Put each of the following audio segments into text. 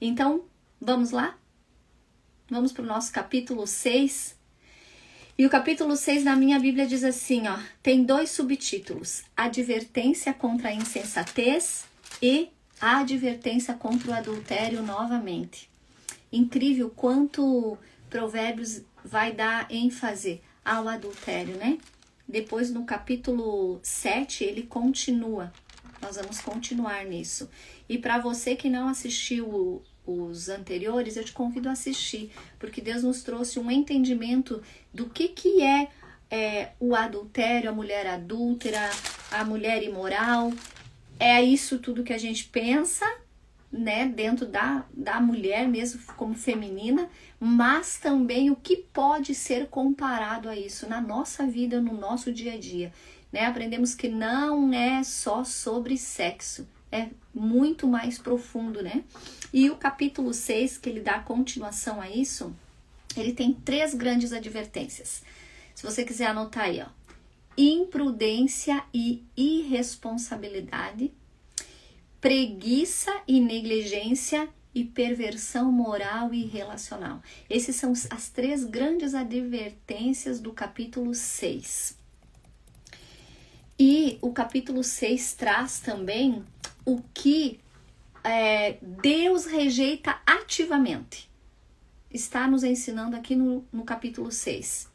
Então, vamos lá? Vamos para o nosso capítulo 6. E o capítulo 6 na minha Bíblia diz assim, ó, tem 2 subtítulos, advertência contra a insensatez e a advertência contra o adultério novamente. Incrível quanto Provérbios vai dar ênfase ao adultério, né? Depois no capítulo 7 ele continua, nós vamos continuar nisso. E para você que não assistiu os anteriores, eu te convido a assistir, porque Deus nos trouxe um entendimento do que é o adultério, a mulher adúltera, a mulher imoral. É isso tudo que a gente pensa, né, dentro da mulher mesmo como feminina, mas também o que pode ser comparado a isso na nossa vida, no nosso dia a dia, né? Aprendemos que não é só sobre sexo, é muito mais profundo, né? E o capítulo 6, que ele dá continuação a isso, ele tem 3 grandes advertências. Se você quiser anotar aí, ó. Imprudência e irresponsabilidade, preguiça e negligência e perversão moral e relacional. Esses são as 3 grandes advertências do capítulo 6. E o capítulo 6 traz também o que Deus rejeita ativamente. Está nos ensinando aqui no capítulo 6.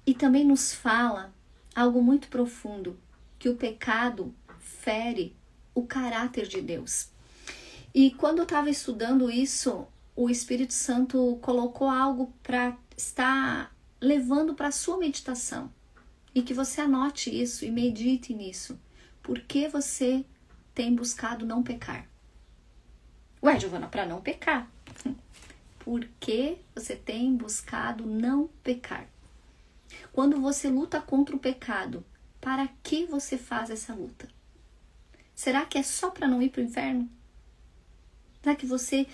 E também nos fala algo muito profundo, que o pecado fere o caráter de Deus. E quando eu estava estudando isso, o Espírito Santo colocou algo para estar levando para a sua meditação. E que você anote isso e medite nisso. Por que você tem buscado não pecar? Ué, Giovana, para não pecar. Por que você tem buscado não pecar? Quando você luta contra o pecado, para que você faz essa luta? Será que é só para não ir para o inferno? Será que você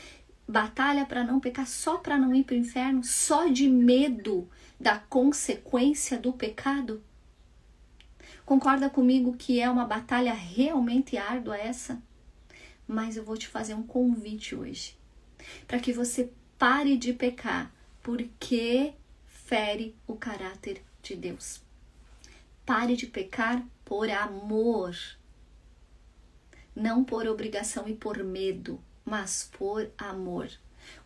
batalha para não pecar só para não ir para o inferno? Só de medo da consequência do pecado? Concorda comigo que é uma batalha realmente árdua essa? Mas eu vou te fazer um convite hoje, para que você pare de pecar, porque fere o caráter de Deus. Pare de pecar por amor, não por obrigação e por medo, mas por amor.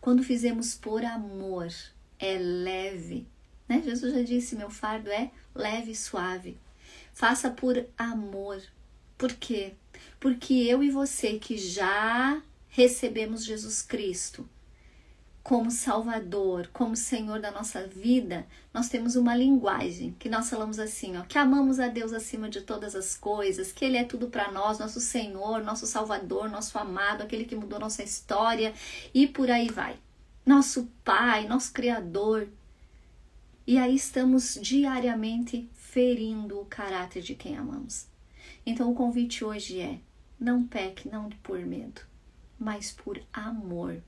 Quando fizemos por amor, é leve, né? Jesus já disse, meu fardo é leve e suave. Faça por amor. Por quê? Porque eu e você que já recebemos Jesus Cristo como Salvador, como Senhor da nossa vida, nós temos uma linguagem que nós falamos assim, ó, que amamos a Deus acima de todas as coisas, que Ele é tudo para nós, nosso Senhor, nosso Salvador, nosso amado, aquele que mudou nossa história e por aí vai. Nosso Pai, nosso Criador. E aí estamos diariamente ferindo o caráter de quem amamos. Então o convite hoje é, não peque, não por medo, mas por amor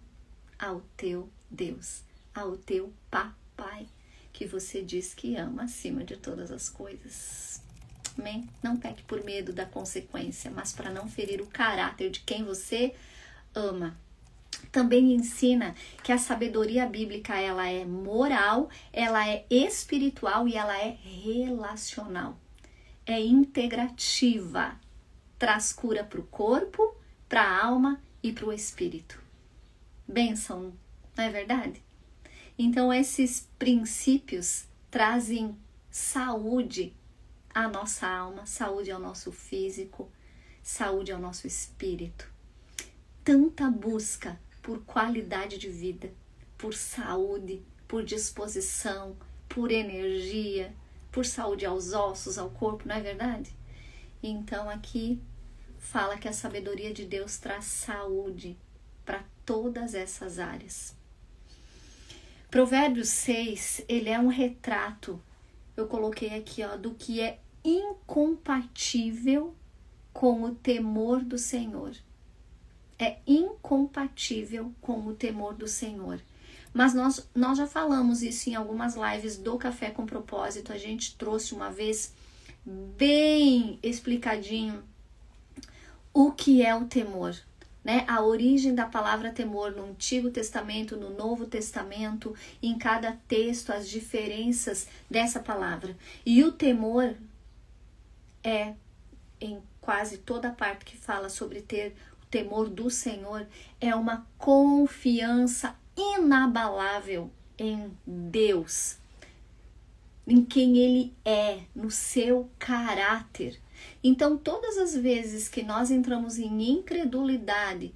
ao teu Deus, ao teu papai, que você diz que ama acima de todas as coisas. Amém? Não peque por medo da consequência, mas para não ferir o caráter de quem você ama. Também ensina que a sabedoria bíblica, ela é moral, ela é espiritual e ela é relacional. É integrativa, traz cura para o corpo, para a alma e para o espírito. Bênção, não é verdade? Então esses princípios trazem saúde à nossa alma, saúde ao nosso físico, saúde ao nosso espírito. Tanta busca por qualidade de vida, por saúde, por disposição, por energia, por saúde aos ossos, ao corpo, não é verdade? Então aqui fala que a sabedoria de Deus traz saúde para todas essas áreas. Provérbios 6, ele é um retrato, eu coloquei aqui, ó, do que é incompatível com o temor do Senhor. É incompatível com o temor do Senhor. Mas nós já falamos isso em algumas lives do Café com Propósito. A gente trouxe uma vez bem explicadinho o que é o temor. né? A origem da palavra temor no Antigo Testamento, no Novo Testamento, em cada texto, as diferenças dessa palavra. E o temor é, em quase toda parte que fala sobre ter o temor do Senhor, é uma confiança inabalável em Deus, em quem Ele é, no seu caráter. Então, todas as vezes que nós entramos em incredulidade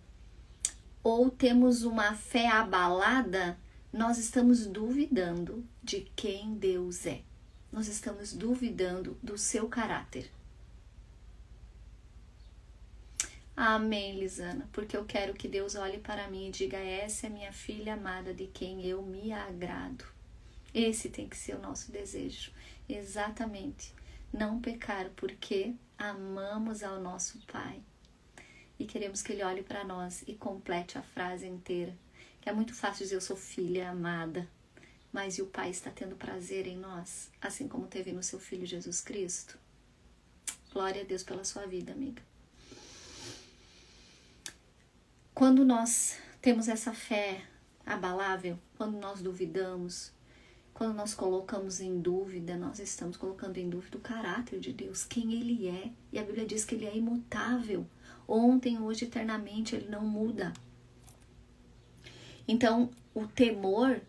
ou temos uma fé abalada, nós estamos duvidando de quem Deus é. Nós estamos duvidando do seu caráter. Amém, Lisana, porque eu quero que Deus olhe para mim e diga: essa é minha filha amada de quem eu me agrado. Esse tem que ser o nosso desejo, exatamente. Não pecar, porque amamos ao nosso Pai e queremos que Ele olhe para nós e complete a frase inteira. Que é muito fácil dizer: eu sou filha amada, mas e o Pai está tendo prazer em nós, assim como teve no seu Filho Jesus Cristo? Glória a Deus pela sua vida, amiga. Quando nós temos essa fé abalável, quando nós duvidamos, quando nós colocamos em dúvida, nós estamos colocando em dúvida o caráter de Deus, quem Ele é. E a Bíblia diz que Ele é imutável. Ontem, hoje, eternamente, Ele não muda. Então, o temor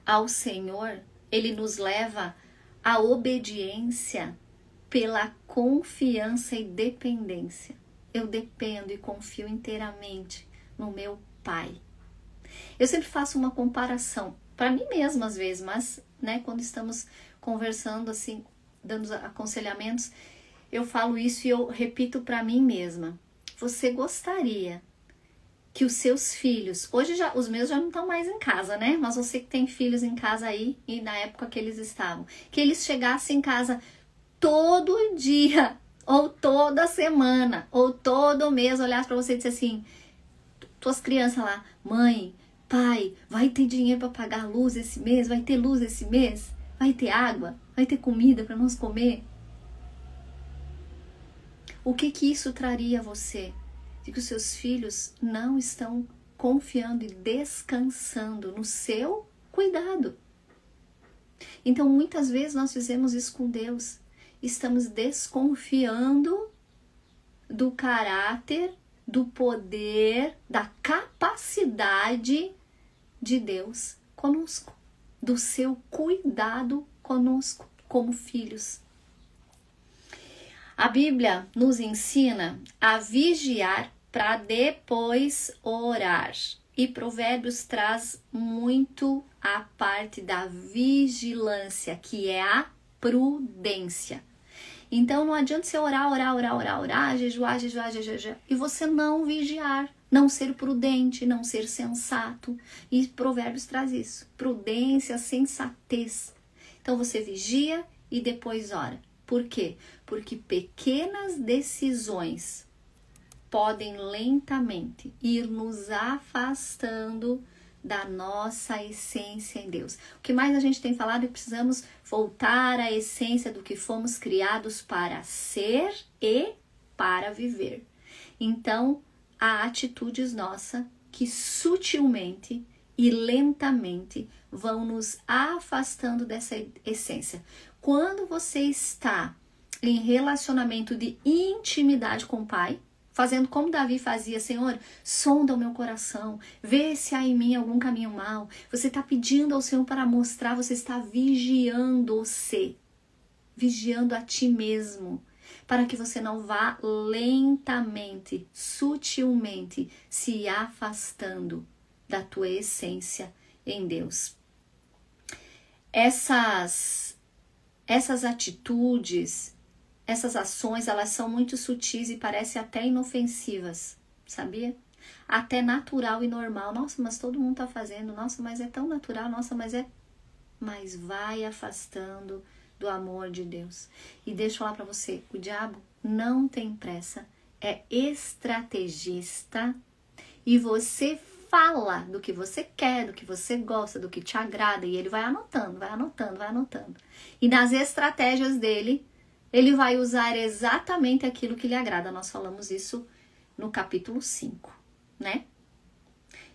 ao Senhor, Ele nos leva à obediência pela confiança e dependência. Eu dependo e confio inteiramente no meu Pai. Eu sempre faço uma comparação, para mim mesma às vezes, mas né, quando estamos conversando assim, dando aconselhamentos, eu falo isso e eu repito para mim mesma. Você gostaria que os seus filhos, hoje já os meus já não estão mais em casa, né? Mas você que tem filhos em casa aí, e na época que eles estavam, que eles chegassem em casa todo dia, ou toda semana, ou todo mês, olhasse para você e disse assim, tuas crianças lá: mãe, pai, vai ter dinheiro para pagar a luz esse mês? Vai ter luz esse mês? Vai ter água? Vai ter comida para nós comer? O que isso traria a você? De que os seus filhos não estão confiando e descansando no seu cuidado. Então, muitas vezes nós fizemos isso com Deus. Estamos desconfiando do caráter, do poder, da capacidade de Deus conosco, do seu cuidado conosco como filhos. A Bíblia nos ensina a vigiar para depois orar. E Provérbios traz muito a parte da vigilância, que é a prudência. Então não adianta você orar, jejuar, e você não vigiar, não ser prudente, não ser sensato. E Provérbios traz isso, prudência, sensatez. Então você vigia e depois ora. Por quê? Porque pequenas decisões podem lentamente ir nos afastando da nossa essência em Deus. O que mais a gente tem falado é que precisamos voltar à essência do que fomos criados para ser e para viver. Então, há atitudes nossas que sutilmente e lentamente vão nos afastando dessa essência. Quando você está em relacionamento de intimidade com o Pai, fazendo como Davi fazia: Senhor, sonda o meu coração, vê se há em mim algum caminho mau. Você está pedindo ao Senhor para mostrar, você está vigiando-se, vigiando a ti mesmo, para que você não vá lentamente, sutilmente, se afastando da tua essência em Deus. Essas atitudes, essas ações, elas são muito sutis e parecem até inofensivas, sabia? Até natural e normal. Nossa, mas todo mundo está fazendo. Nossa, mas é tão natural. Nossa, mas vai afastando do amor de Deus. E deixa eu falar para você, o diabo não tem pressa, é estrategista, e você fala do que você quer, do que você gosta, do que te agrada, e ele vai anotando. E nas estratégias dele, ele vai usar exatamente aquilo que lhe agrada. Nós falamos isso no capítulo 5. né?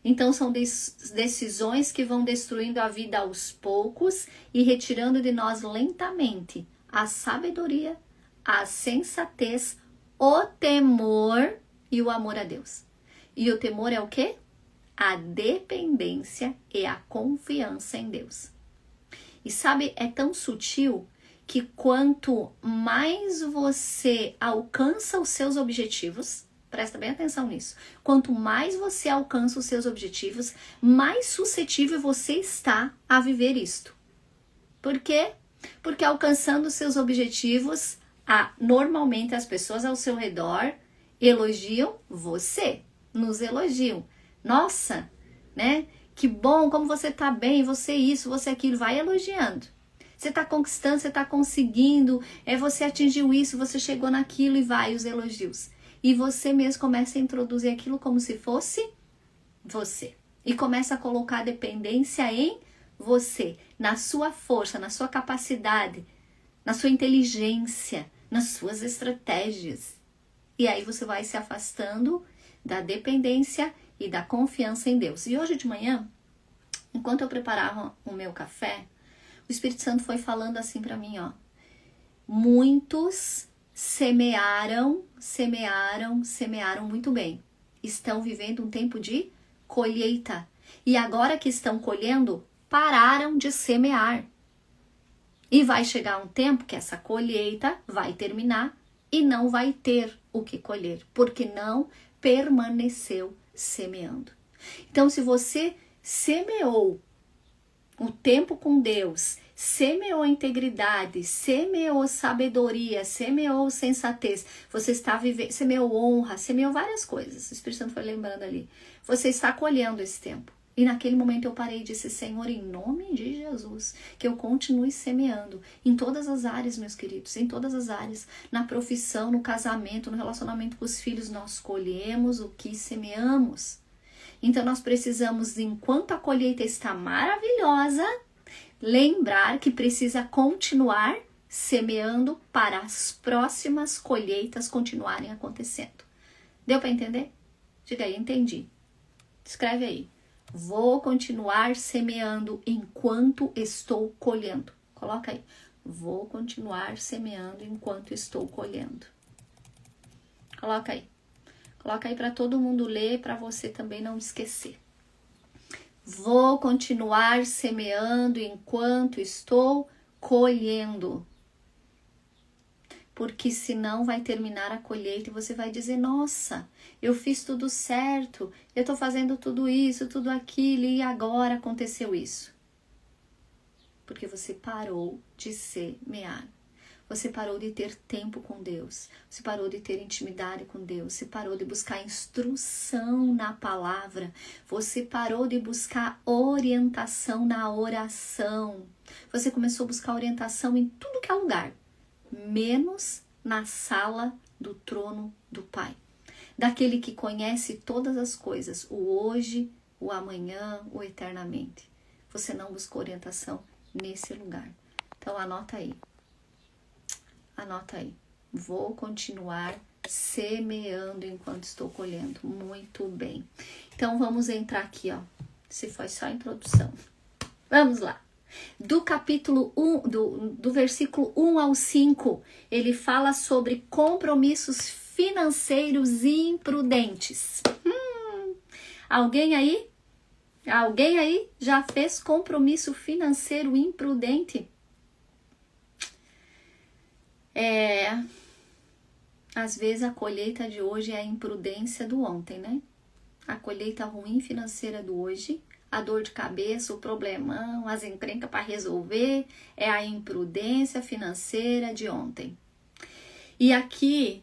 Então são decisões que vão destruindo a vida aos poucos e retirando de nós lentamente a sabedoria, a sensatez, o temor e o amor a Deus. E o temor é o quê? A dependência e a confiança em Deus. E sabe, é tão sutil que quanto mais você alcança os seus objetivos, presta bem atenção nisso, quanto mais você alcança os seus objetivos, mais suscetível você está a viver isto. Por quê? Porque alcançando os seus objetivos, normalmente as pessoas ao seu redor elogiam você, nos elogiam. Nossa, né? Que bom, como você tá bem, você isso, você aquilo, vai elogiando. Você tá conquistando, você tá conseguindo, você atingiu isso, você chegou naquilo e vai os elogios. E você mesmo começa a introduzir aquilo como se fosse você. E começa a colocar a dependência em você, na sua força, na sua capacidade, na sua inteligência, nas suas estratégias. E aí você vai se afastando da dependência e da confiança em Deus. E hoje de manhã, enquanto eu preparava o meu café, o Espírito Santo foi falando assim para mim, ó. Muitos semearam muito bem. Estão vivendo um tempo de colheita. E agora que estão colhendo, pararam de semear. E vai chegar um tempo que essa colheita vai terminar e não vai ter o que colher, porque não permaneceu semeando. Então, se você semeou o tempo com Deus, semeou integridade, semeou sabedoria, semeou sensatez, você está vivendo, semeou honra, semeou várias coisas. O Espírito Santo foi lembrando ali. Você está colhendo esse tempo. E naquele momento eu parei e disse, Senhor, em nome de Jesus, que eu continue semeando em todas as áreas, meus queridos, em todas as áreas, na profissão, no casamento, no relacionamento com os filhos, nós colhemos o que semeamos. Então nós precisamos, enquanto a colheita está maravilhosa, lembrar que precisa continuar semeando para as próximas colheitas continuarem acontecendo. Deu para entender? Diga aí, entendi. Escreve aí. Vou continuar semeando enquanto estou colhendo. Coloca aí. Vou continuar semeando enquanto estou colhendo. Coloca aí. Coloca aí para todo mundo ler, para você também não esquecer. Vou continuar semeando enquanto estou colhendo. Porque senão vai terminar a colheita e você vai dizer, nossa, eu fiz tudo certo, eu estou fazendo tudo isso, tudo aquilo e agora aconteceu isso. Porque você parou de semear. Você parou de ter tempo com Deus. Você parou de ter intimidade com Deus. Você parou de buscar instrução na palavra. Você parou de buscar orientação na oração. Você começou a buscar orientação em tudo que é lugar, menos na sala do trono do Pai. Daquele que conhece todas as coisas, o hoje, o amanhã, o eternamente. Você não buscou orientação nesse lugar. Então anota aí. Anota aí. Vou continuar semeando enquanto estou colhendo. Muito bem. Então vamos entrar aqui, ó. Se foi só a introdução. Vamos lá. Do capítulo 1, do versículo 1 ao 5, ele fala sobre compromissos financeiros imprudentes. Alguém aí? Alguém aí já fez compromisso financeiro imprudente? Às vezes a colheita de hoje é a imprudência do ontem, né? A colheita ruim financeira do hoje, a dor de cabeça, o problemão, as encrencas para resolver, é a imprudência financeira de ontem. E aqui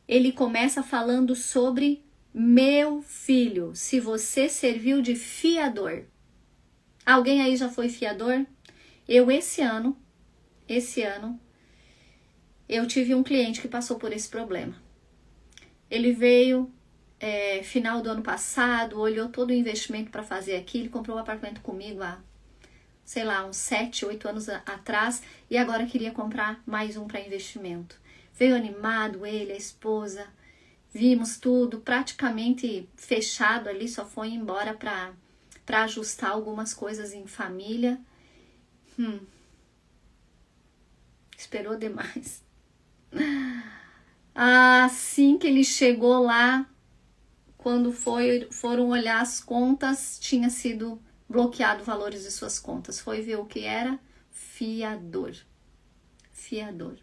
ele começa falando sobre meu filho, se você serviu de fiador. Alguém aí já foi fiador? Eu esse ano, eu tive um cliente que passou por esse problema. Ele veio final do ano passado, olhou todo o investimento para fazer aqui, ele comprou um apartamento comigo há, sei lá, uns 7, 8 anos atrás e agora queria comprar mais um para investimento. Veio animado ele, a esposa, vimos tudo praticamente fechado ali, só foi embora para ajustar algumas coisas em família. Esperou demais. Assim que ele chegou lá, quando foram olhar as contas, tinha sido bloqueado valores de suas contas. Foi ver o que era? Fiador. Fiador.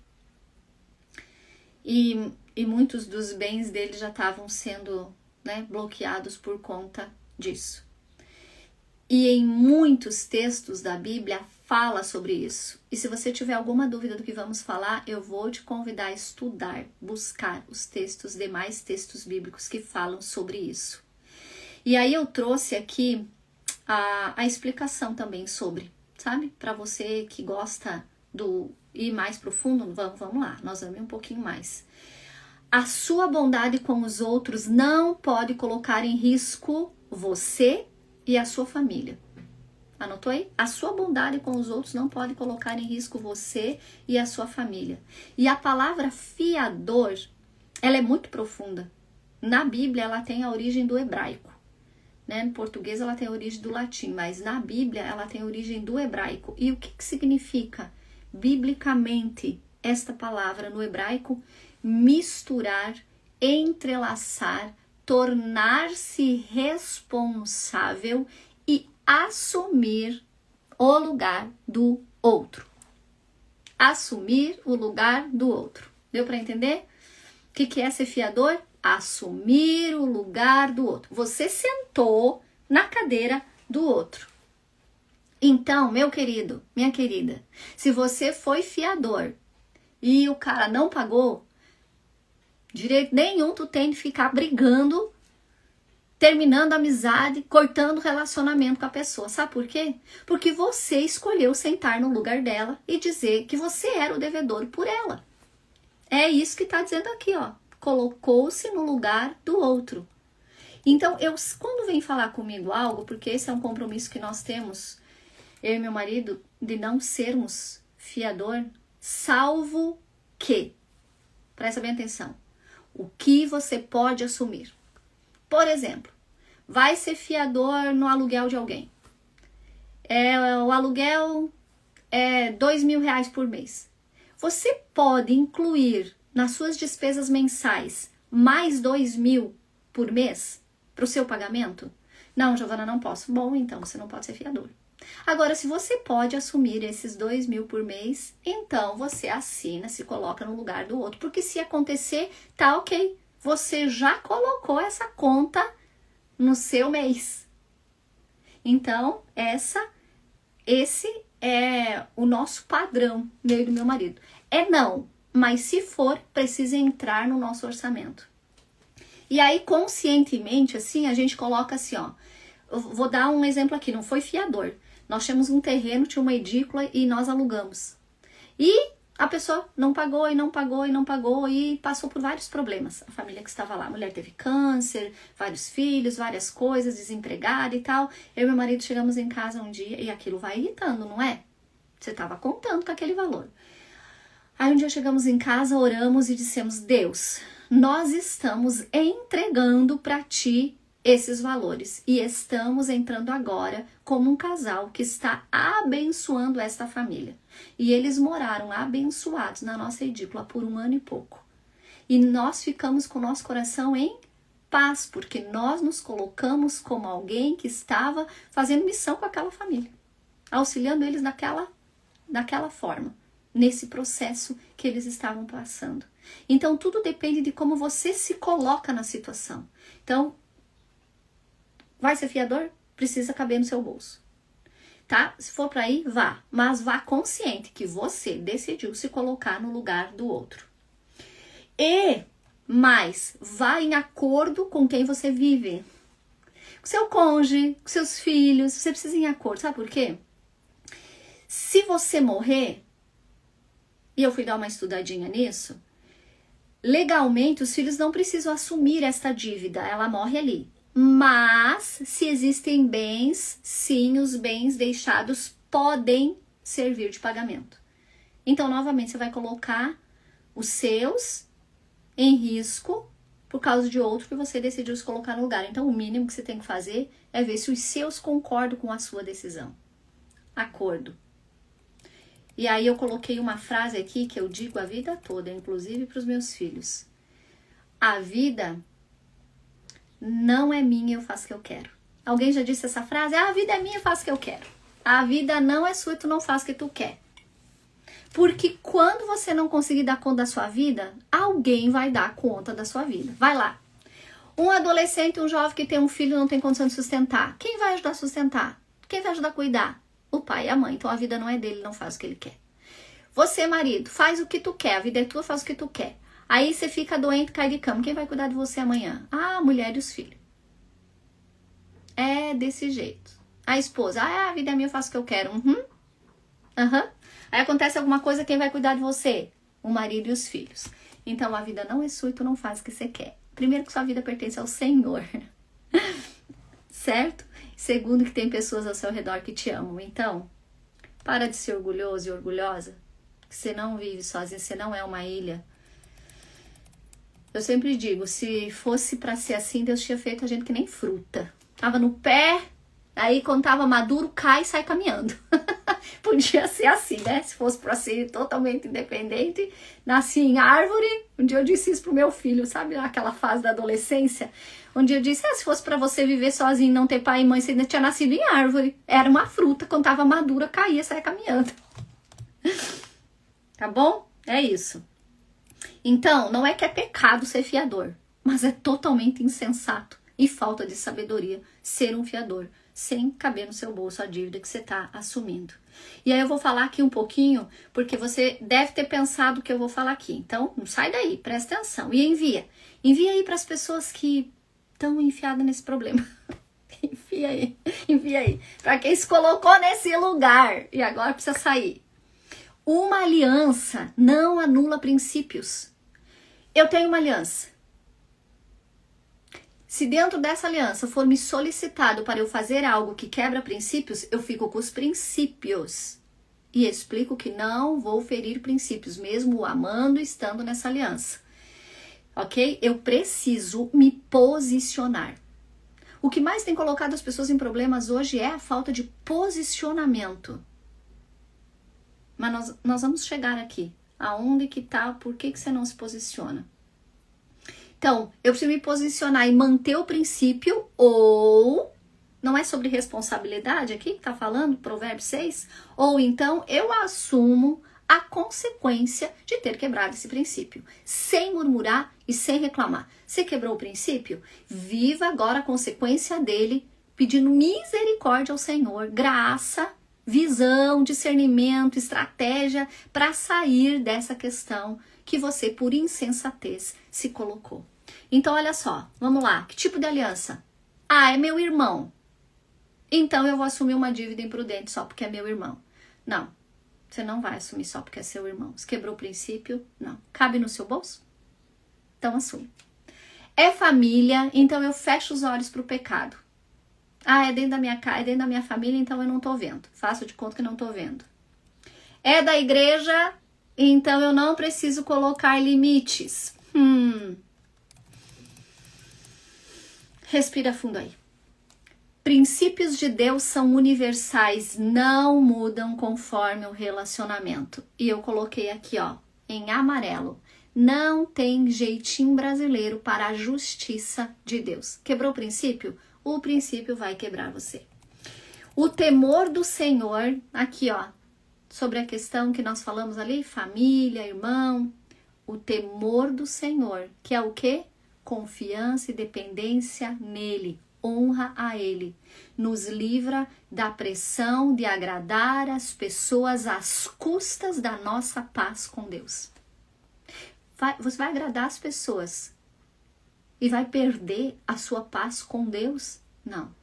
E muitos dos bens dele já estavam sendo, né, bloqueados por conta disso. E em muitos textos da Bíblia fala sobre isso. E se você tiver alguma dúvida do que vamos falar, eu vou te convidar a estudar, buscar os textos, demais textos bíblicos que falam sobre isso. E aí eu trouxe aqui a explicação também sobre, sabe? Para você que gosta do ir mais profundo, vamos lá, nós vamos ir um pouquinho mais. A sua bondade com os outros não pode colocar em risco você e a sua família. Anotou aí? A sua bondade com os outros não pode colocar em risco você e a sua família. E a palavra fiador, ela é muito profunda. Na Bíblia, ela tem a origem do hebraico. Né? No português, ela tem a origem do latim, mas na Bíblia, ela tem a origem do hebraico. E o que significa, biblicamente, esta palavra no hebraico? Misturar, entrelaçar, tornar-se responsável e assumir o lugar do outro. Assumir o lugar do outro. Deu para entender? O que é ser fiador? Assumir o lugar do outro. Você sentou na cadeira do outro. Então, meu querido, minha querida, se você foi fiador e o cara não pagou, direito nenhum tu tem de ficar brigando, terminando a amizade, cortando o relacionamento com a pessoa. Sabe por quê? Porque você escolheu sentar no lugar dela e dizer que você era o devedor por ela. É isso que está dizendo aqui, ó. Colocou-se no lugar do outro. Então, quando vem falar comigo algo, porque esse é um compromisso que nós temos, eu e meu marido, de não sermos fiador, salvo que, presta bem atenção, o que você pode assumir. Por exemplo, vai ser fiador no aluguel de alguém. O aluguel é R$2.000 por mês. Você pode incluir nas suas despesas mensais mais 2.000 por mês para o seu pagamento? Não, Giovana, não posso. Bom, então você não pode ser fiador. Agora, se você pode assumir esses 2.000 por mês, então você assina, se coloca no lugar do outro. Porque se acontecer, tá ok. Você já colocou essa conta no seu mês. Então, esse é o nosso padrão, meu e do meu marido. É não, mas se for, precisa entrar no nosso orçamento. E aí, conscientemente, assim, a gente coloca assim, ó. Eu vou dar um exemplo aqui, não foi fiador. Nós tínhamos um terreno, tinha uma edícula e nós alugamos. E a pessoa não pagou e não pagou e não pagou e passou por vários problemas. A família que estava lá, a mulher teve câncer, vários filhos, várias coisas, desempregada e tal. Eu e meu marido chegamos em casa um dia e aquilo vai irritando, não é? Você estava contando com aquele valor. Aí um dia chegamos em casa, oramos e dissemos, Deus, nós estamos entregando para ti esses valores e estamos entrando agora como um casal que está abençoando esta família. E eles moraram abençoados na nossa edícula por 1 ano e pouco. E nós ficamos com o nosso coração em paz, porque nós nos colocamos como alguém que estava fazendo missão com aquela família, auxiliando eles daquela forma, nesse processo que eles estavam passando. Então, tudo depende de como você se coloca na situação. Então, vai ser fiador? Precisa caber no seu bolso. Tá? Se for para ir, vá. Mas vá consciente que você decidiu se colocar no lugar do outro. Mas vá em acordo com quem você vive. Com seu cônjuge, com seus filhos. Você precisa ir em acordo. Sabe por quê? Se você morrer, e eu fui dar uma estudadinha nisso, legalmente os filhos não precisam assumir esta dívida. Ela morre ali. Mas, se existem bens, sim, os bens deixados podem servir de pagamento. Então, novamente, você vai colocar os seus em risco por causa de outro que você decidiu se colocar no lugar. Então, o mínimo que você tem que fazer é ver se os seus concordam com a sua decisão. Acordo. E aí eu coloquei uma frase aqui que eu digo a vida toda, inclusive para os meus filhos. A vida não é minha, eu faço o que eu quero. Alguém já disse essa frase? A vida é minha, eu faço o que eu quero. A vida não é sua e tu não faz o que tu quer. Porque quando você não conseguir dar conta da sua vida, alguém vai dar conta da sua vida. Vai lá. Um adolescente, um jovem que tem um filho e não tem condição de sustentar. Quem vai ajudar a sustentar? Quem vai ajudar a cuidar? O pai e a mãe. Então a vida não é dele, não faz o que ele quer. Você, marido, faz o que tu quer. A vida é tua, faz o que tu quer. Aí você fica doente, cai de cama. Quem vai cuidar de você amanhã? Ah, a mulher e os filhos. É desse jeito. A esposa, a vida é minha, eu faço o que eu quero. Aí acontece alguma coisa, quem vai cuidar de você? O marido e os filhos. Então a vida não é sua e tu não faz o que você quer. Primeiro que sua vida pertence ao Senhor. Certo? Segundo que tem pessoas ao seu redor que te amam. Então, para de ser orgulhoso e orgulhosa. Você não vive sozinho, você não é uma ilha. Eu sempre digo, se fosse pra ser assim, Deus tinha feito a gente que nem fruta. Tava no pé, aí quando tava maduro, cai e sai caminhando. Podia ser assim, né? Se fosse pra ser totalmente independente, nasci em árvore. Um dia eu disse isso pro meu filho, sabe? Aquela fase da adolescência. Um dia eu disse, se fosse pra você viver sozinho, não ter pai e mãe, você ainda tinha nascido em árvore. Era uma fruta, quando tava madura, caía e saia caminhando. Tá bom? É isso. Então, não é que é pecado ser fiador, mas é totalmente insensato e falta de sabedoria ser um fiador, sem caber no seu bolso a dívida que você está assumindo. E aí eu vou falar aqui um pouquinho, porque você deve ter pensado o que eu vou falar aqui. Então, não sai daí, presta atenção e envia. Envia aí para as pessoas que estão enfiadas nesse problema. Envia aí. Para quem se colocou nesse lugar e agora precisa sair. Uma aliança não anula princípios. Eu tenho uma aliança. Se dentro dessa aliança for me solicitado para eu fazer algo que quebra princípios, eu fico com os princípios. E explico que não vou ferir princípios, mesmo o amando estando nessa aliança. Ok? Eu preciso me posicionar. O que mais tem colocado as pessoas em problemas hoje é a falta de posicionamento. Mas nós vamos chegar aqui. Aonde que tá? Por que você não se posiciona? Então, eu preciso me posicionar e manter o princípio, ou, não é sobre responsabilidade aqui que tá falando, Provérbios 6, ou então eu assumo a consequência de ter quebrado esse princípio, sem murmurar e sem reclamar. Você quebrou o princípio? Viva agora a consequência dele, pedindo misericórdia ao Senhor, graça, visão, discernimento, estratégia para sair dessa questão que você, por insensatez, se colocou. Então, olha só, vamos lá. Que tipo de aliança? Ah, é meu irmão. Então, eu vou assumir uma dívida imprudente só porque é meu irmão. Não, você não vai assumir só porque é seu irmão. Você quebrou o princípio? Não. Cabe no seu bolso? Então, assume. É família, então eu fecho os olhos para o pecado. Ah, é dentro da minha casa, é dentro da minha família, então eu não tô vendo. Faço de conta que não tô vendo. É da igreja, então eu não preciso colocar limites. Respira fundo aí. Princípios de Deus são universais, não mudam conforme o relacionamento. E eu coloquei aqui, ó, em amarelo. Não tem jeitinho brasileiro para a justiça de Deus. Quebrou o princípio? O princípio vai quebrar você. O temor do Senhor, aqui ó, sobre a questão que nós falamos ali, família, irmão. O temor do Senhor, que é o quê? Confiança e dependência nele, honra a ele. Nos livra da pressão de agradar as pessoas às custas da nossa paz com Deus. Você vai agradar as pessoas e vai perder a sua paz com Deus? Não.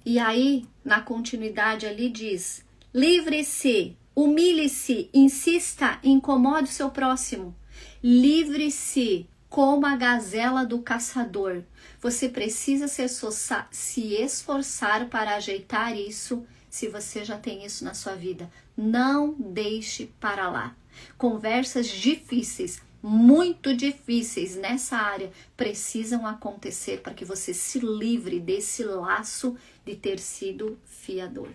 E aí, na continuidade ali diz, livre-se, humilhe-se, insista, incomode o seu próximo. Livre-se como a gazela do caçador. Você precisa se esforçar para ajeitar isso, se você já tem isso na sua vida. Não deixe para lá. Conversas difíceis muito difíceis nessa área precisam acontecer para que você se livre desse laço de ter sido fiador,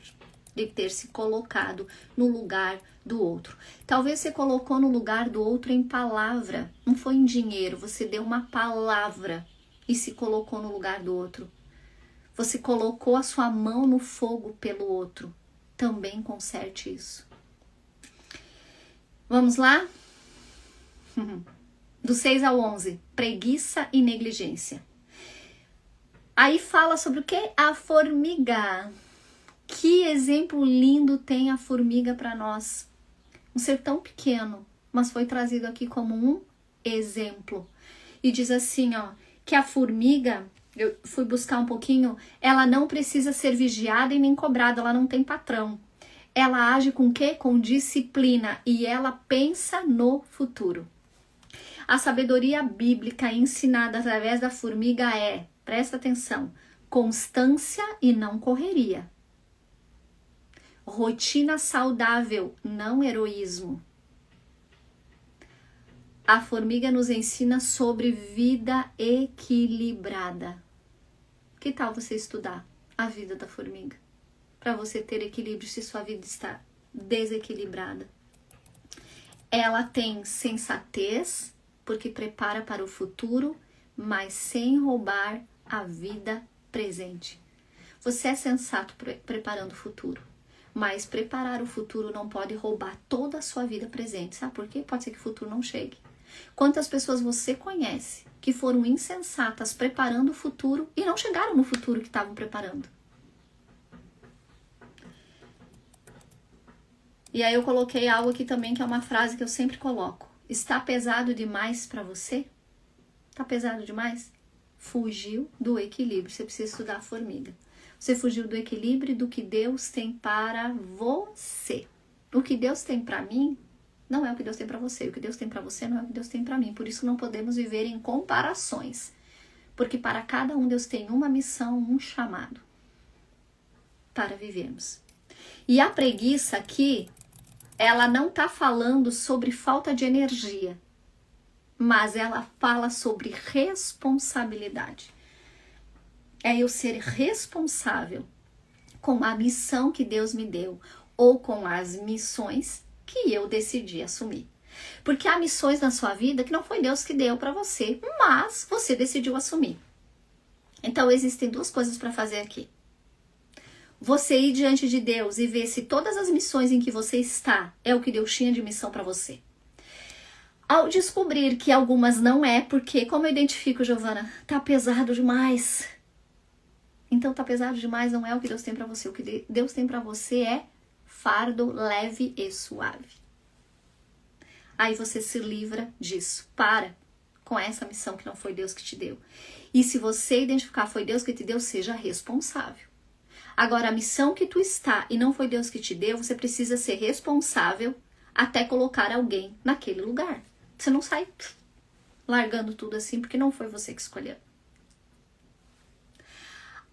de ter se colocado no lugar do outro. Talvez você colocou no lugar do outro em palavra, não foi em dinheiro, você deu uma palavra e se colocou no lugar do outro. Você colocou a sua mão no fogo pelo outro. Também conserte isso. Vamos lá? Do 6 ao 11, preguiça e negligência. Aí fala sobre o que? A formiga. Que exemplo lindo tem a formiga para nós. Um ser tão pequeno, mas foi trazido aqui como um exemplo. E diz assim, ó, que a formiga, eu fui buscar um pouquinho, ela não precisa ser vigiada e nem cobrada, ela não tem patrão. Ela age com o quê? Com disciplina e ela pensa no futuro. A sabedoria bíblica ensinada através da formiga é, presta atenção, constância e não correria. Rotina saudável, não heroísmo. A formiga nos ensina sobre vida equilibrada. Que tal você estudar a vida da formiga? Para você ter equilíbrio se sua vida está desequilibrada. Ela tem sensatez, porque prepara para o futuro, mas sem roubar a vida presente. Você é sensato preparando o futuro, mas preparar o futuro não pode roubar toda a sua vida presente. Sabe por quê? Pode ser que o futuro não chegue. Quantas pessoas você conhece que foram insensatas preparando o futuro e não chegaram no futuro que estavam preparando? E aí eu coloquei algo aqui também que é uma frase que eu sempre coloco. Está pesado demais para você? Está pesado demais? Fugiu do equilíbrio. Você precisa estudar a formiga. Você fugiu do equilíbrio do que Deus tem para você. O que Deus tem para mim não é o que Deus tem para você. O que Deus tem para você não é o que Deus tem para mim. Por isso não podemos viver em comparações. Porque para cada um Deus tem uma missão, um chamado para vivermos. E a preguiça aqui, ela não está falando sobre falta de energia, mas ela fala sobre responsabilidade. É eu ser responsável com a missão que Deus me deu ou com as missões que eu decidi assumir. Porque há missões na sua vida que não foi Deus que deu para você, mas você decidiu assumir. Então existem duas coisas para fazer aqui. Você ir diante de Deus e ver se todas as missões em que você está é o que Deus tinha de missão para você. Ao descobrir que algumas não é, porque como eu identifico, Giovana, tá pesado demais. Então tá pesado demais, não é o que Deus tem para você. O que Deus tem para você é fardo leve e suave. Aí você se livra disso. Para com essa missão que não foi Deus que te deu. E se você identificar foi Deus que te deu, seja responsável. Agora, a missão que tu está e não foi Deus que te deu, você precisa ser responsável até colocar alguém naquele lugar. Você não sai largando tudo assim, porque não foi você que escolheu.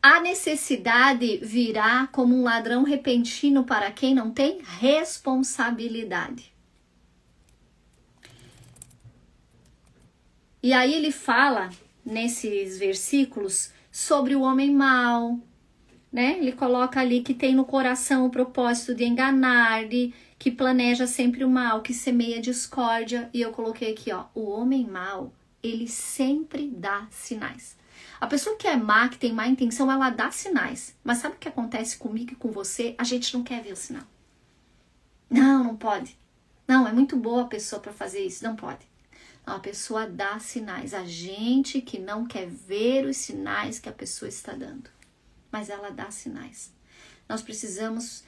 A necessidade virá como um ladrão repentino para quem não tem responsabilidade. E aí ele fala, nesses versículos, sobre o homem mau, né? Ele coloca ali que tem no coração o propósito de enganar, que planeja sempre o mal, que semeia discórdia. E eu coloquei aqui, ó, o homem mau, ele sempre dá sinais. A pessoa que é má, que tem má intenção, ela dá sinais. Mas sabe o que acontece comigo e com você? A gente não quer ver o sinal. Não, não pode. Não, é muito boa a pessoa para fazer isso. Não pode. Não, a pessoa dá sinais. A gente que não quer ver os sinais que a pessoa está dando. Mas ela dá sinais. Nós precisamos,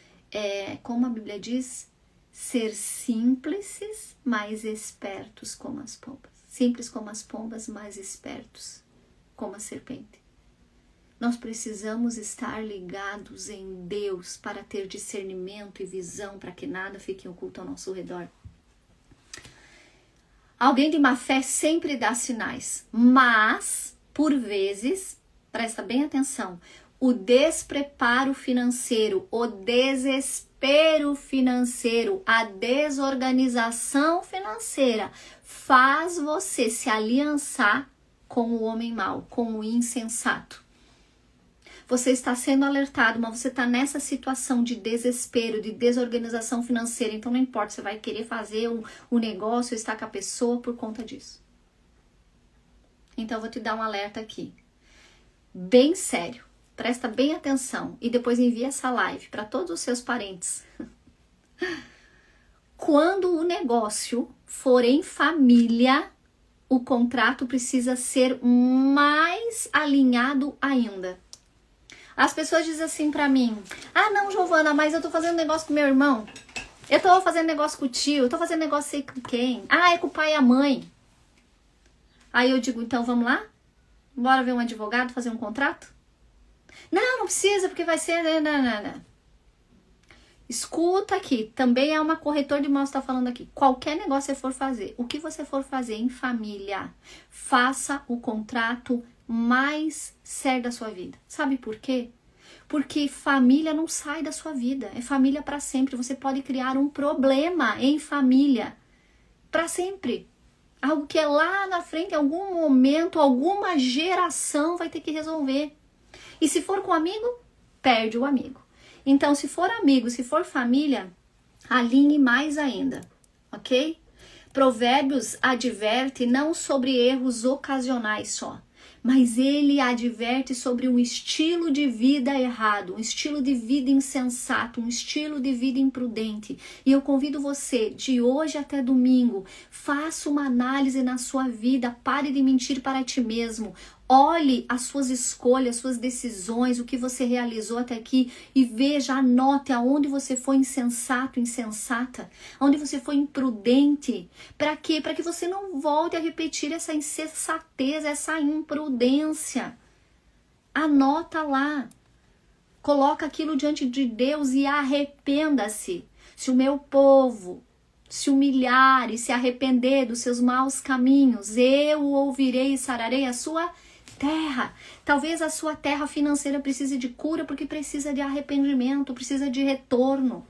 como a Bíblia diz, ser simples, mas espertos como as pombas. Simples como as pombas, mas espertos como a serpente. Nós precisamos estar ligados em Deus para ter discernimento e visão para que nada fique oculto ao nosso redor. Alguém de má fé sempre dá sinais, mas, por vezes, presta bem atenção, o despreparo financeiro, o desespero desespero financeiro, a desorganização financeira faz você se aliançar com o homem mau, com o insensato. Você está sendo alertado, mas você está nessa situação de desespero, de desorganização financeira. Então não importa, você vai querer fazer um negócio, estar com a pessoa por conta disso. Então eu vou te dar um alerta aqui. Bem sério. Presta bem atenção. E depois envia essa live para todos os seus parentes. Quando o negócio for em família, o contrato precisa ser mais alinhado ainda. As pessoas dizem assim pra mim: ah, não, Giovana, mas eu tô fazendo negócio com meu irmão. Eu tô fazendo negócio com o tio. Eu tô fazendo negócio sei com quem. Ah, é com o pai e a mãe. Aí eu digo: então vamos lá? Bora ver um advogado, fazer um contrato? Não, não precisa, porque vai ser... Não. Escuta aqui, também é uma corretora de imóveis que está falando aqui. Qualquer negócio que você for fazer, o que você for fazer em família, faça o contrato mais sério da sua vida. Sabe por quê? Porque família não sai da sua vida, é família para sempre. Você pode criar um problema em família para sempre. Algo que é lá na frente, em algum momento, alguma geração vai ter que resolver. E se for com amigo, perde o amigo. Então, se for amigo, se for família, alinhe mais ainda, ok? Provérbios adverte não sobre erros ocasionais só, mas ele adverte sobre um estilo de vida errado, um estilo de vida insensato, um estilo de vida imprudente. E eu convido você, de hoje até domingo, faça uma análise na sua vida, pare de mentir para ti mesmo. Olhe as suas escolhas, suas decisões, o que você realizou até aqui e veja, anote aonde você foi insensato, insensata, onde você foi imprudente. Para quê? Para que você não volte a repetir essa insensatez, essa imprudência. Anota lá. Coloca aquilo diante de Deus e arrependa-se. Se o meu povo se humilhar e se arrepender dos seus maus caminhos, eu o ouvirei e sararei a sua terra. Talvez a sua terra financeira precise de cura porque precisa de arrependimento, precisa de retorno.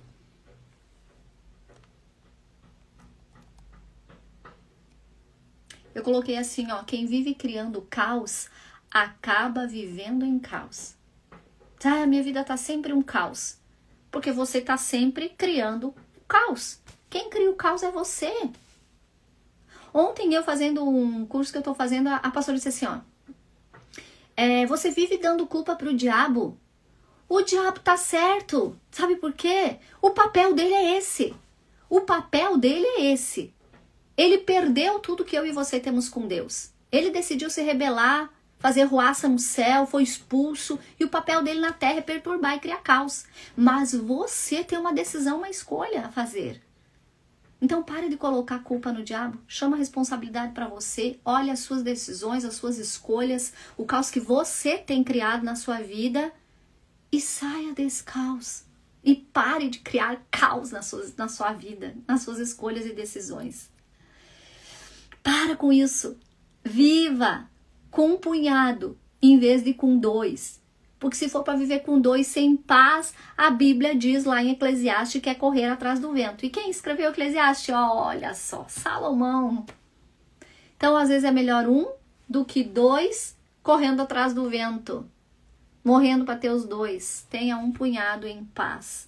Eu coloquei assim, ó, quem vive criando caos acaba vivendo em caos. Ah, a minha vida tá sempre um caos. Porque você tá sempre criando caos. Quem cria o caos é você. Ontem eu fazendo um curso que eu tô fazendo, a pastora disse assim, ó, você vive dando culpa pro diabo. O diabo tá certo. Sabe por quê? O papel dele é esse. O papel dele é esse. Ele perdeu tudo que eu e você temos com Deus. Ele decidiu se rebelar, fazer ruaça no céu, foi expulso. E o papel dele na terra é perturbar e criar caos. Mas você tem uma decisão, uma escolha a fazer. Então pare de colocar a culpa no diabo, chama a responsabilidade para você, olhe as suas decisões, as suas escolhas, o caos que você tem criado na sua vida e saia desse caos. E pare de criar caos na sua vida, nas suas escolhas e decisões. Para com isso, viva com um punhado em vez de com 2. Porque se for para viver com 2 sem paz, a Bíblia diz lá em Eclesiastes que é correr atrás do vento. E quem escreveu Eclesiastes? Olha só, Salomão. Então, às vezes é melhor 1 do que 2 correndo atrás do vento. Morrendo para ter os 2. Tenha um punhado em paz.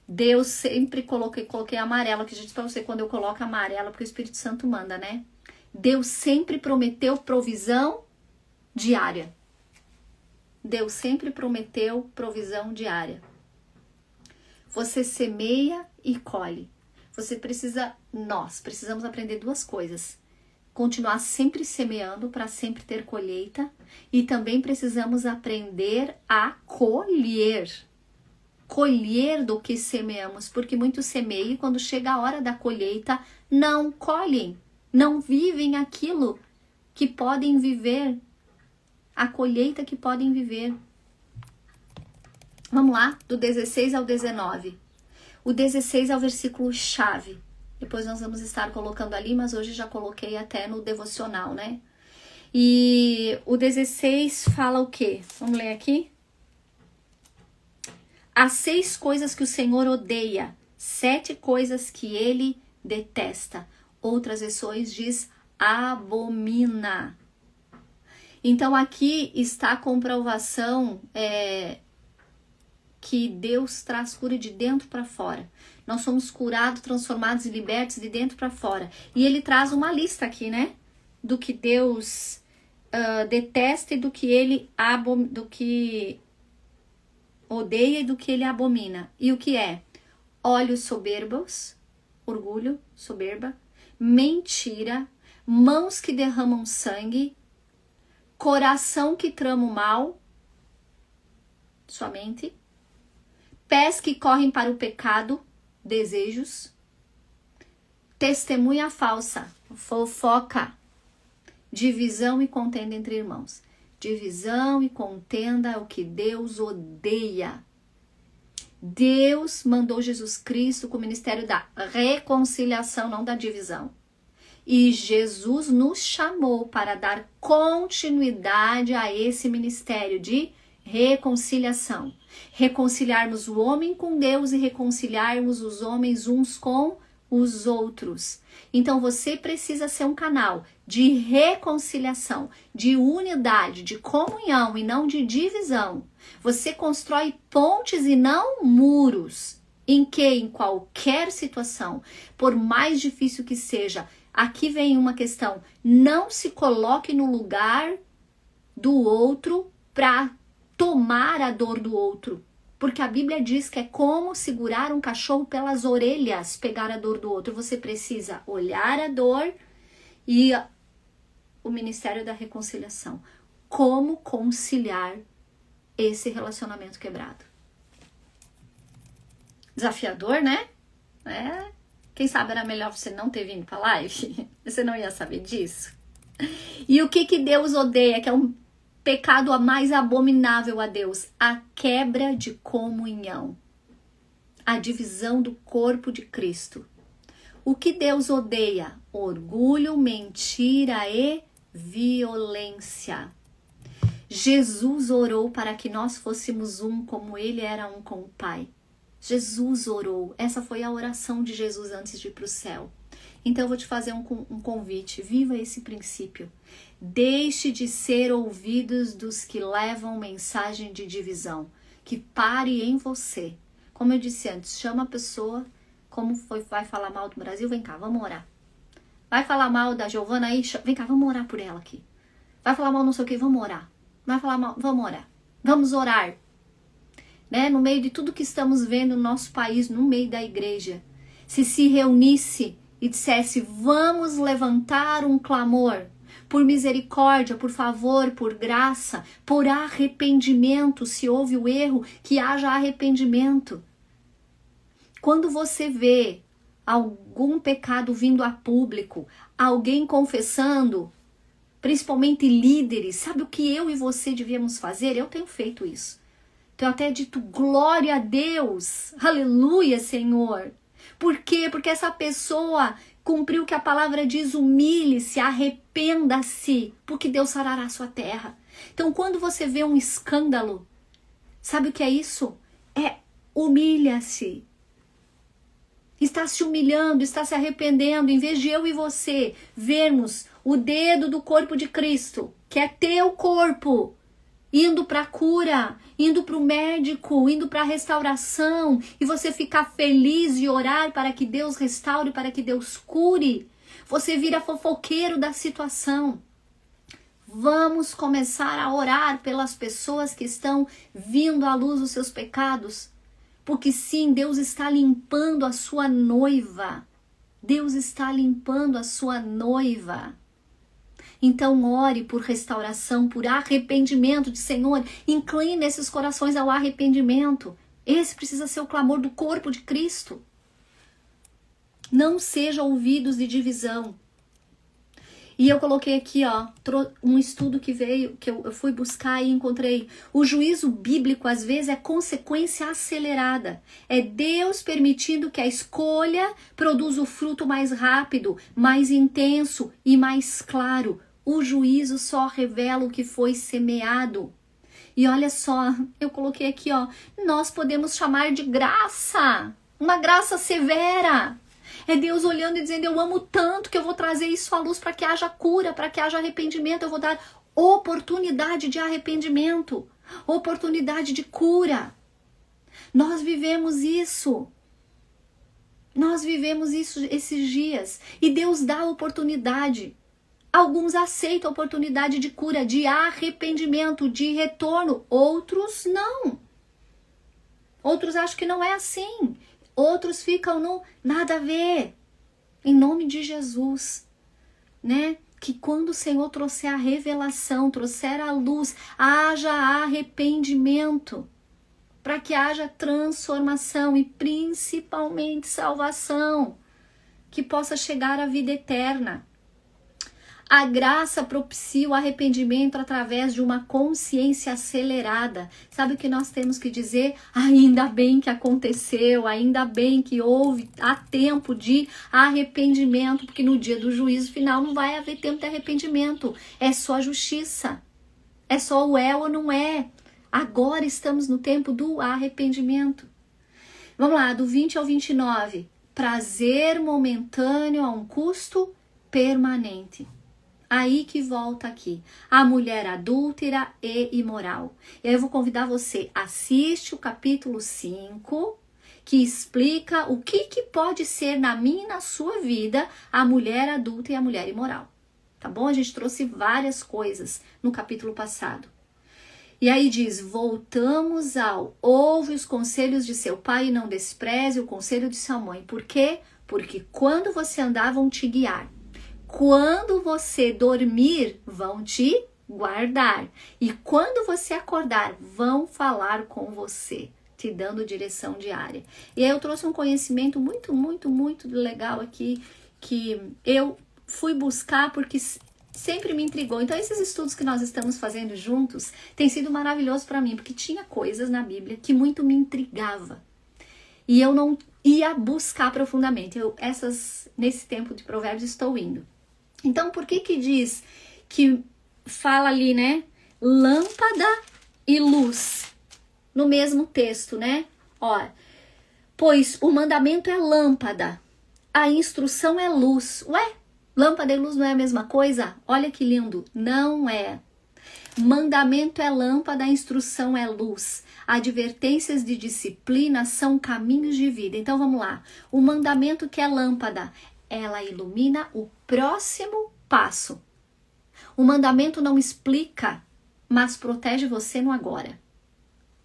Deus sempre coloquei amarelo, que eu disse para você quando eu coloco amarelo, porque o Espírito Santo manda, né? Deus sempre prometeu provisão diária. Deus sempre prometeu provisão diária. Você semeia e colhe. Nós precisamos aprender 2 coisas. Continuar sempre semeando para sempre ter colheita. E também precisamos aprender a colher. Colher do que semeamos. Porque muitos semeiam e quando chega a hora da colheita, não colhem. Não vivem aquilo que podem viver. A colheita que podem viver. Vamos lá, do 16 ao 19. O 16 é o versículo chave. Depois nós vamos estar colocando ali, mas hoje já coloquei até no devocional, né? E o 16 fala o quê? Vamos ler aqui? As 6 coisas que o Senhor odeia, 7 coisas que ele detesta. Outras versões diz abomina. Então aqui está a comprovação que Deus traz cura de dentro para fora. Nós somos curados, transformados e libertos de dentro para fora. E ele traz uma lista aqui, né? Do que Deus detesta e do que ele odeia e do que ele abomina. E o que é? Olhos soberbos, orgulho, soberba, mentira, mãos que derramam sangue, coração que trama o mal, sua mente, pés que correm para o pecado, desejos, testemunha falsa, fofoca, divisão e contenda entre irmãos. Divisão e contenda é o que Deus odeia. Deus mandou Jesus Cristo com o ministério da reconciliação, não da divisão. E Jesus nos chamou para dar continuidade a esse ministério de reconciliação. Reconciliarmos o homem com Deus e reconciliarmos os homens uns com os outros. Então você precisa ser um canal de reconciliação, de unidade, de comunhão e não de divisão. Você constrói pontes e não muros. Em qualquer situação, por mais difícil que seja, aqui vem uma questão: não se coloque no lugar do outro para tomar a dor do outro. Porque a Bíblia diz que é como segurar um cachorro pelas orelhas, pegar a dor do outro. Você precisa olhar a dor e o ministério da reconciliação. Como conciliar esse relacionamento quebrado? Desafiador, né? Quem sabe era melhor você não ter vindo pra live? Você não ia saber disso. E o que Deus odeia, que é um pecado mais abominável a Deus? A quebra de comunhão. A divisão do corpo de Cristo. O que Deus odeia? Orgulho, mentira e violência. Jesus orou para que nós fôssemos um como ele era um com o Pai. Jesus orou. Essa foi a oração de Jesus antes de ir para o céu. Então eu vou te fazer um convite. Viva esse princípio. Deixe de ser ouvidos dos que levam mensagem de divisão. Que pare em você. Como eu disse antes, chama a pessoa. Vai falar mal do Brasil? Vem cá, vamos orar. Vai falar mal da Giovana aí? Vem cá, vamos orar por ela aqui. Vai falar mal não sei o que? Vamos orar. Vai falar mal? Vamos orar. Vamos orar. Né? No meio de tudo que estamos vendo no nosso país, no meio da igreja. Se reunisse e dissesse: vamos levantar um clamor por misericórdia, por favor, por graça, por arrependimento. Se houve o erro, que haja arrependimento. Quando você vê algum pecado vindo a público, alguém confessando, principalmente líderes, sabe o que eu e você devíamos fazer? Eu tenho feito isso. Tenho até dito glória a Deus, aleluia, Senhor. Por quê? Porque essa pessoa cumpriu o que a palavra diz: humilhe-se, arrependa-se, porque Deus sarará a sua terra. Então, quando você vê um escândalo, sabe o que é isso? É humilha-se. Está se humilhando, está se arrependendo, em vez de eu e você vermos o dedo do corpo de Cristo, que é teu corpo, indo para a cura, indo para o médico, indo para a restauração, e você ficar feliz e orar para que Deus restaure, para que Deus cure. Você vira fofoqueiro da situação. Vamos começar a orar pelas pessoas que estão vindo à luz dos seus pecados. Porque sim, Deus está limpando a sua noiva. Deus está limpando a sua noiva. Então ore por restauração, por arrependimento. De Senhor, incline esses corações ao arrependimento. Esse precisa ser o clamor do corpo de Cristo. Não sejam ouvidos de divisão. E eu coloquei aqui, um estudo que veio, que eu fui buscar e encontrei. O juízo bíblico, às vezes, é consequência acelerada. É Deus permitindo que a escolha produza o fruto mais rápido, mais intenso e mais claro. O juízo só revela o que foi semeado. E olha só, eu coloquei aqui, ó, nós podemos chamar de graça, uma graça severa. É Deus olhando e dizendo, eu amo tanto que eu vou trazer isso à luz para que haja cura, para que haja arrependimento, eu vou dar oportunidade de arrependimento, oportunidade de cura. Nós vivemos isso. Nós vivemos isso esses dias. E Deus dá oportunidade. Alguns aceitam a oportunidade de cura, de arrependimento, de retorno. Outros não. Outros acham que não é assim. Outros ficam no nada a ver. Em nome de Jesus, né? Que quando o Senhor trouxer a revelação, trouxer a luz, haja arrependimento, para que haja transformação e principalmente salvação, que possa chegar à vida eterna. A graça propicia o arrependimento através de uma consciência acelerada. Sabe o que nós temos que dizer? Ainda bem que aconteceu, ainda bem que houve, há tempo de arrependimento, porque no dia do juízo final não vai haver tempo de arrependimento. É só justiça. É só o é ou não é. Agora estamos no tempo do arrependimento. Vamos lá, do 20 ao 29. Prazer momentâneo a um custo permanente. Aí que volta aqui, a mulher adúltera e imoral. E aí eu vou convidar você, assiste o capítulo 5, que explica o que pode ser na minha e na sua vida a mulher adulta e a mulher imoral. Tá bom? A gente trouxe várias coisas no capítulo passado. E aí diz, voltamos ao, ouve os conselhos de seu pai e não despreze o conselho de sua mãe. Por quê? Porque quando você andar vão te guiar. Quando você dormir, vão te guardar. E quando você acordar, vão falar com você, te dando direção diária. E aí eu trouxe um conhecimento muito legal aqui, que eu fui buscar porque sempre me intrigou. Então esses estudos que nós estamos fazendo juntos tem sido maravilhoso para mim, porque tinha coisas na Bíblia que muito me intrigava. E eu não ia buscar profundamente. Nesse tempo de Provérbios estou indo. Então, por que diz que fala ali, né? Lâmpada e luz. No mesmo texto, né? Ó, pois o mandamento é lâmpada, a instrução é luz. Ué, lâmpada e luz não é a mesma coisa? Olha que lindo. Não é. Mandamento é lâmpada, a instrução é luz. Advertências de disciplina são caminhos de vida. Então, vamos lá. O mandamento que é lâmpada, ela ilumina o próximo passo. O mandamento não explica, mas protege você no agora.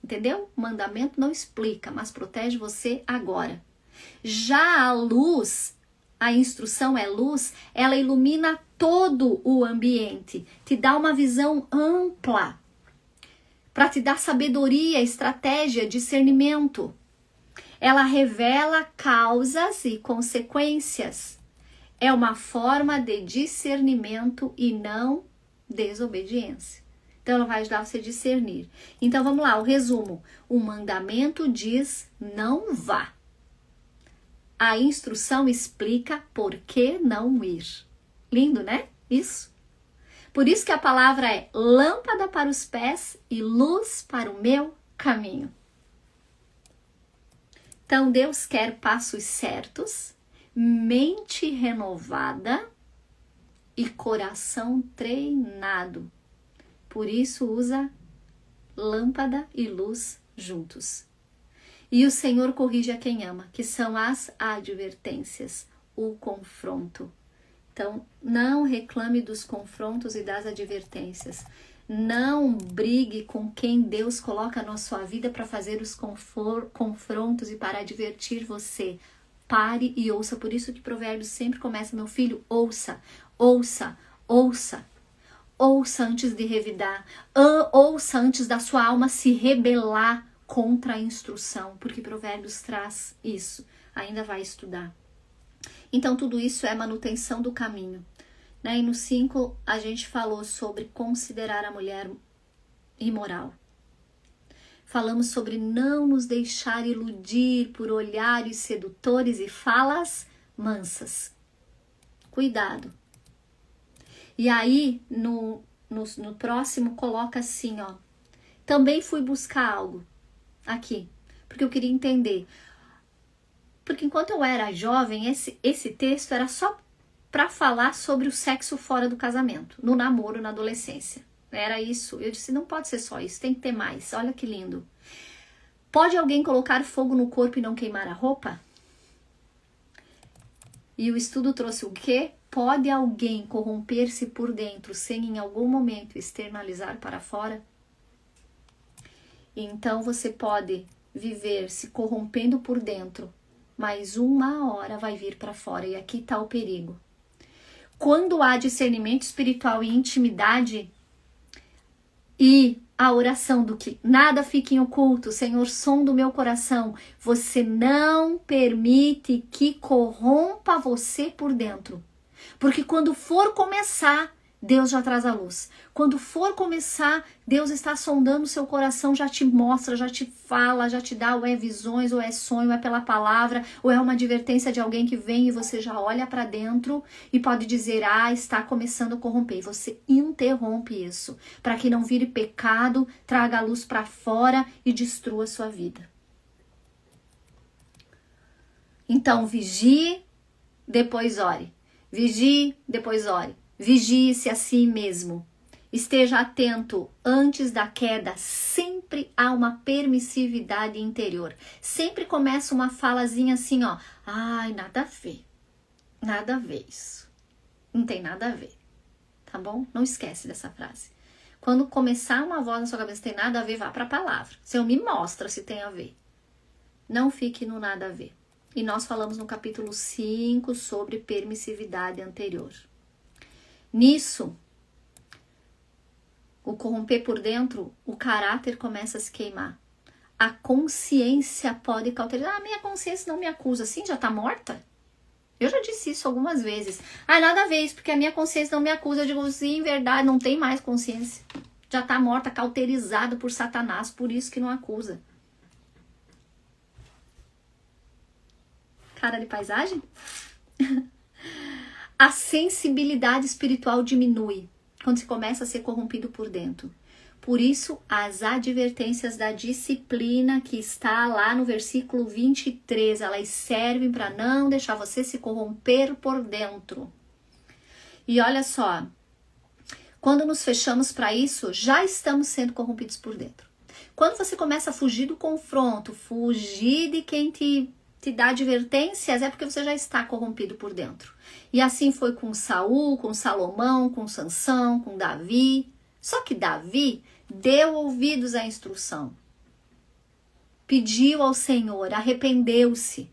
Entendeu? O mandamento não explica, mas protege você agora. Já a luz, a instrução é luz, ela ilumina todo o ambiente, te dá uma visão ampla, para te dar sabedoria, estratégia, discernimento. Ela revela causas e consequências. É uma forma de discernimento e não desobediência. Então, ela vai ajudar você a discernir. Então, vamos lá, o resumo. O mandamento diz não vá. A instrução explica por que não ir. Lindo, né? Isso. Por isso que a palavra é lâmpada para os pés e luz para o meu caminho. Então, Deus quer passos certos, mente renovada e coração treinado. Por isso, usa lâmpada e luz juntos. E o Senhor corrige a quem ama, que são as advertências, o confronto. Então, não reclame dos confrontos e das advertências. Não brigue com quem Deus coloca na sua vida para fazer os confrontos e para advertir você. Pare e ouça. Por isso que Provérbios sempre começa, meu filho, ouça, ouça, ouça. Ouça antes de revidar. Ouça antes da sua alma se rebelar contra a instrução. Porque Provérbios traz isso. Ainda vai estudar. Então, tudo isso é manutenção do caminho. Né? E no 5, a gente falou sobre considerar a mulher imoral. Falamos sobre não nos deixar iludir por olhares sedutores e falas mansas. Cuidado. E aí, no próximo, coloca assim, ó. também fui buscar algo aqui, porque eu queria entender. Porque enquanto eu era jovem, esse texto era só para falar sobre o sexo fora do casamento, no namoro, na adolescência. Era isso. Eu disse, não pode ser só isso, tem que ter mais. Olha que lindo. Pode alguém colocar fogo no corpo e não queimar a roupa? E o estudo trouxe o quê? Pode alguém corromper-se por dentro sem em algum momento externalizar para fora? Então você pode viver se corrompendo por dentro, mas uma hora vai vir para fora, e aqui está o perigo. Quando há discernimento espiritual e intimidade, e a oração do que nada fique em oculto, Senhor, som do meu coração, você não permite que corrompa você por dentro. Porque quando for começar, Deus já traz a luz. Quando for começar, Deus está sondando o seu coração, já te mostra, já te fala, já te dá, ou é visões, ou é sonho, ou é pela palavra, ou é uma advertência de alguém que vem e você já olha para dentro e pode dizer, está começando a corromper. E você interrompe isso, para que não vire pecado, traga a luz para fora e destrua a sua vida. Então, vigie, depois ore. Vigie, depois ore. Vigie-se a si mesmo. Esteja atento. Antes da queda, sempre há uma permissividade interior. Sempre começa uma falazinha assim, ó. Ai, nada a ver. Nada a ver isso. Não tem nada a ver. Tá bom? Não esquece dessa frase. Quando começar uma voz na sua cabeça, tem nada a ver, vá para a palavra. Senhor, me mostra se tem a ver. Não fique no nada a ver. E nós falamos no capítulo 5 sobre permissividade anterior. Nisso, o corromper por dentro, o caráter começa a se queimar. A consciência pode cauterizar. Minha consciência não me acusa. Sim, já tá morta? Eu já disse isso algumas vezes. Nada a ver isso, porque a minha consciência não me acusa. Eu digo, sim, verdade, não tem mais consciência. Já tá morta, cauterizada por Satanás, por isso que não acusa. Cara de paisagem? A sensibilidade espiritual diminui quando se começa a ser corrompido por dentro. Por isso, as advertências da disciplina que está lá no versículo 23, elas servem para não deixar você se corromper por dentro. E olha só, quando nos fechamos para isso, já estamos sendo corrompidos por dentro. Quando você começa a fugir do confronto, fugir de quem te dá advertências, é porque você já está corrompido por dentro. E assim foi com Saul, com Salomão, com Sansão, com Davi. Só que Davi deu ouvidos à instrução. Pediu ao Senhor, arrependeu-se.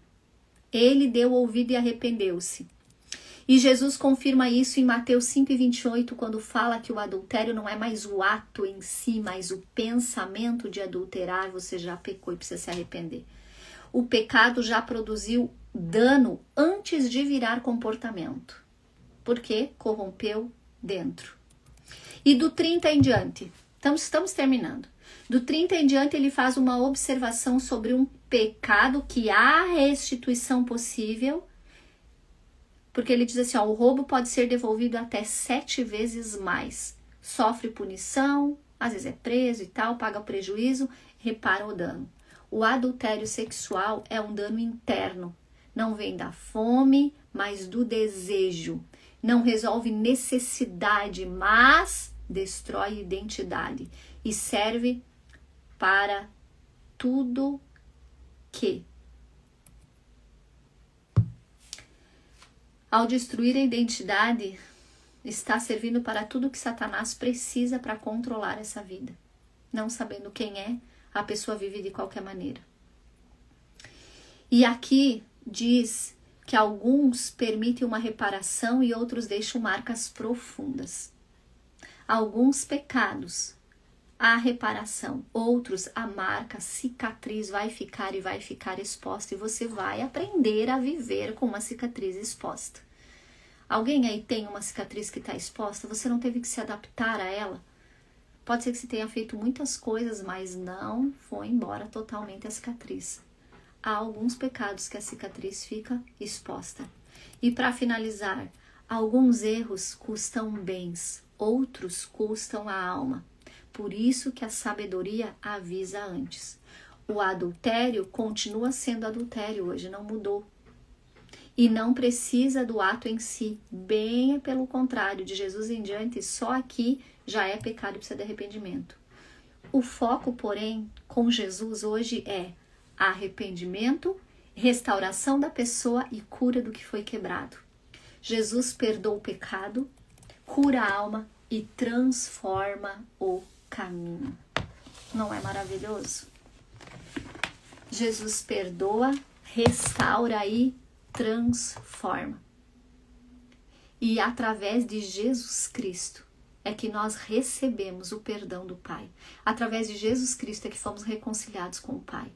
Ele deu ouvido e arrependeu-se. E Jesus confirma isso em Mateus 5,28, quando fala que o adultério não é mais o ato em si, mas o pensamento de adulterar. Você já pecou e precisa se arrepender. O pecado já produziu dano antes de virar comportamento. Porque corrompeu dentro. E do 30 em diante, estamos terminando. Do 30 em diante ele faz uma observação sobre um pecado que há restituição possível. Porque ele diz assim, o roubo pode ser devolvido até 7 vezes mais. Sofre punição, às vezes é preso e tal, paga o prejuízo, repara o dano. O adultério sexual é um dano interno. Não vem da fome, mas do desejo. Não resolve necessidade, mas destrói identidade. E serve para tudo que, ao destruir a identidade, está servindo para tudo que Satanás precisa para controlar essa vida. Não sabendo quem é, a pessoa vive de qualquer maneira. E aqui diz que alguns permitem uma reparação e outros deixam marcas profundas. Alguns pecados, a reparação, outros a marca, a cicatriz vai ficar e vai ficar exposta e você vai aprender a viver com uma cicatriz exposta. Alguém aí tem uma cicatriz que está exposta, você não teve que se adaptar a ela? Pode ser que você tenha feito muitas coisas, mas não foi embora totalmente a cicatriz. Há alguns pecados que a cicatriz fica exposta. E para finalizar, alguns erros custam bens, outros custam a alma. por isso que a sabedoria avisa antes. O adultério continua sendo adultério hoje, não mudou. E não precisa do ato em si, bem pelo contrário, de Jesus em diante, só aqui já é pecado e precisa de arrependimento. O foco, porém, com Jesus hoje é arrependimento, restauração da pessoa e cura do que foi quebrado. Jesus perdoa o pecado, cura a alma e transforma o caminho. Não é maravilhoso? Jesus perdoa, restaura e transforma. E através de Jesus Cristo é que nós recebemos o perdão do Pai. Através de Jesus Cristo é que fomos reconciliados com o Pai.